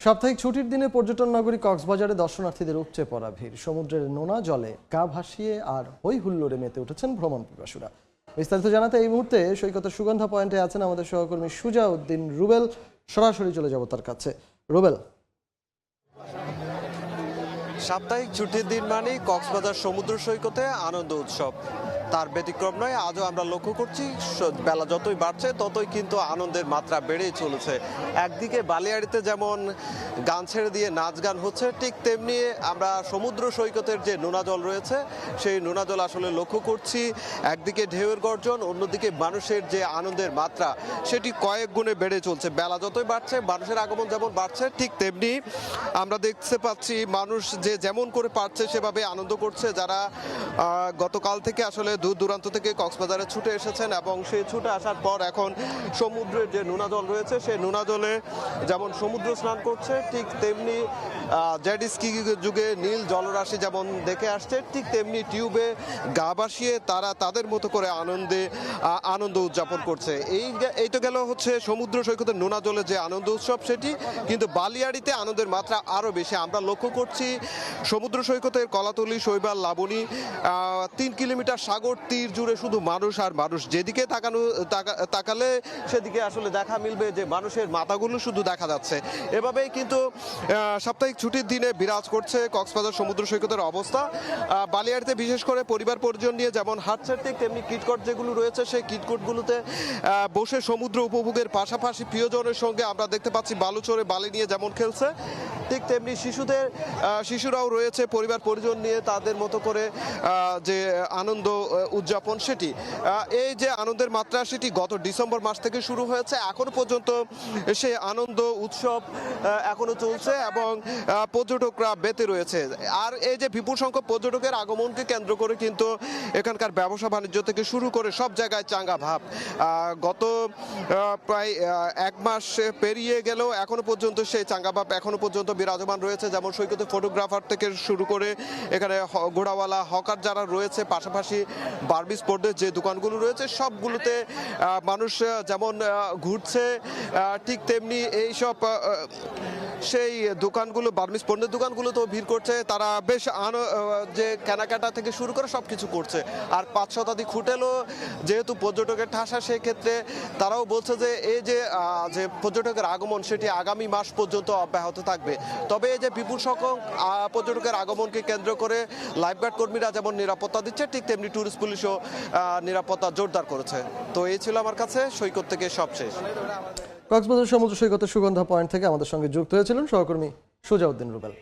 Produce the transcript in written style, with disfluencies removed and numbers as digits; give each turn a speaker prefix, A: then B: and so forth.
A: সাপ্তাহিক ছুটির দিনে পর্যটন নগরী কক্সবাজারে দর্শনার্থীদের উপচে পড়া ভিড়। সমুদ্রের নোনা জলে গা ভাসিয়ে আর হই হুল্লোড়ে মেতে উঠেছেন ভ্রমণ পিপাসুরা। বিস্তারিত জানাতে এই মুহূর্তে সৈকতের সুগন্ধা পয়েন্টে আছেন আমাদের সহকর্মী সুজাউদ্দিন রুবেল। সরাসরি চলে যাব তার কাছে। রুবেল,
B: সাপ্তাহিক ছুটির দিন মানেই কক্সবাজার সমুদ্র সৈকতে আনন্দ উৎসব। তার ব্যতিক্রম নয়, আজও আমরা লক্ষ্য করছি বেলা যতই বাড়ছে ততই কিন্তু আনন্দের মাত্রা বেড়েই চলেছে। একদিকে বালিয়াড়িতে যেমন গান ছেড়ে দিয়ে নাচ গান হচ্ছে, ঠিক তেমনি আমরা সমুদ্র সৈকতের যে নোনা জল রয়েছে সেই নোনা জল আসলে লক্ষ্য করছি। একদিকে ঢেউয়ের গর্জন, অন্যদিকে মানুষের যে আনন্দের মাত্রা সেটি কয়েক গুণে বেড়ে চলছে। বেলা যতই বাড়ছে মানুষের আগমন যেমন বাড়ছে, ঠিক তেমনি আমরা দেখতে পাচ্ছি মানুষ যে যেমন করে পারছে সেভাবে আনন্দ করছে। যারা গতকাল থেকে আসলে দূর দূরান্ত থেকে কক্সবাজারে ছুটে এসেছেন এবং সেই ছুটে আসার পর এখন সমুদ্রের যে নোনা জল রয়েছে সেই নোনা জলে যেমন সমুদ্র স্নান করছে, ঠিক তেমনি জেট স্কি যুগে নীল জলরাশি যেমন দেখে আসছে, ঠিক তেমনি টিউবে গা ভাসিয়ে তারা তাদের মতো করে আনন্দ উদযাপন করছে। এই তো গেল হচ্ছে সমুদ্র সৈকতের নোনা জলে যে আনন্দ উৎসব, সেটি কিন্তু বালিয়াড়িতে আনন্দের মাত্রা আরও বেশি। আমরা লক্ষ্য করছি সমুদ্র সৈকতের কলাতলি, শৈবাল, লাবণী 3 কিলোমিটার সাগর তীর জুড়ে শুধু মানুষ আর মানুষ। যেদিকে তাকালে সেদিকে আসলে দেখা মিলবে যে মানুষের মাথাগুলো শুধু দেখা যাচ্ছে। এভাবেই কিন্তু সাপ্তাহিক ছুটির দিনে বিরাজ করছে কক্সবাজার সমুদ্র সৈকতের অবস্থা। বালিয়াড়িতে বিশেষ করে পরিবার পরিজন নিয়ে যেমন হাঁটছে, ঠিক তেমনি কিটকট যেগুলো রয়েছে সেই কিটকটগুলোতে বসে সমুদ্র উপভোগের পাশাপাশি প্রিয়জনের সঙ্গে আমরা দেখতে পাচ্ছি বালুচরে বালি নিয়ে যেমন খেলছে, ঠিক তেমনি শিশুরাও রয়েছে পরিবার পরিজন নিয়ে তাদের মতো করে যে আনন্দ উদযাপন সেটি। এই যে আনন্দের মাত্রা সেটি গত ডিসেম্বর মাস থেকে শুরু হয়েছে, এখনো পর্যন্ত সেই আনন্দ উৎসব এখনো চলছে এবং পর্যটকরা বেঁধে রয়েছে। আর এই যে বিপুল সংখ্যক পর্যটকের আগমনকে কেন্দ্র করে কিন্তু এখানকার ব্যবসা বাণিজ্য থেকে শুরু করে সব জায়গায় চাঙ্গা ভাব। গত প্রায় 1 মাস পেরিয়ে গেলেও এখনো পর্যন্ত সেই চাঙ্গা ভাব এখনো পর্যন্ত বিরাজমান রয়েছে। যেমন সৈকতে ফটোগ্রাফার থেকে শুরু করে এখানে ঘোড়াওয়ালা, হকার যারা রয়েছে, পাশাপাশি বারবি স্পোর্টের যে দোকানগুলো রয়েছে সবগুলোতে মানুষ যেমন ঘুরছে, ঠিক তেমনি এইসব সেই দোকানগুলো, বার্মি স্পোর্টের দোকানগুলোতেও ভিড় করছে। তারা বেশ যে কেনাকাটা থেকে শুরু করে সব কিছু করছে। আর 5 শতাধিক হোটেলও যেহেতু পর্যটকের ঠাসা, সেক্ষেত্রে তারাও বলছে যে এই যে পর্যটকের আগমন সেটি আগামী মাস পর্যন্ত অব্যাহত থাকবে। তবে এই যে বিপুল সংখ্যক পর্যটকের আগমনকে কেন্দ্র করে লাইফগার্ড কর্মীরা যেমন নিরাপত্তা দিচ্ছে, ঠিক তেমনি ট্যুরিস্ট পুলিশও নিরাপত্তা জোরদার করেছে। তো এই ছিল আমার কাছে সৈকত থেকে সবশেষ।
A: কক্সবাজার সমুদ্র সৈকতের সুগন্ধা পয়েন্ট থেকে আমাদের সঙ্গে যুক্ত হয়েছিলেন সহকর্মী সুজাউদ্দিন রুবেল।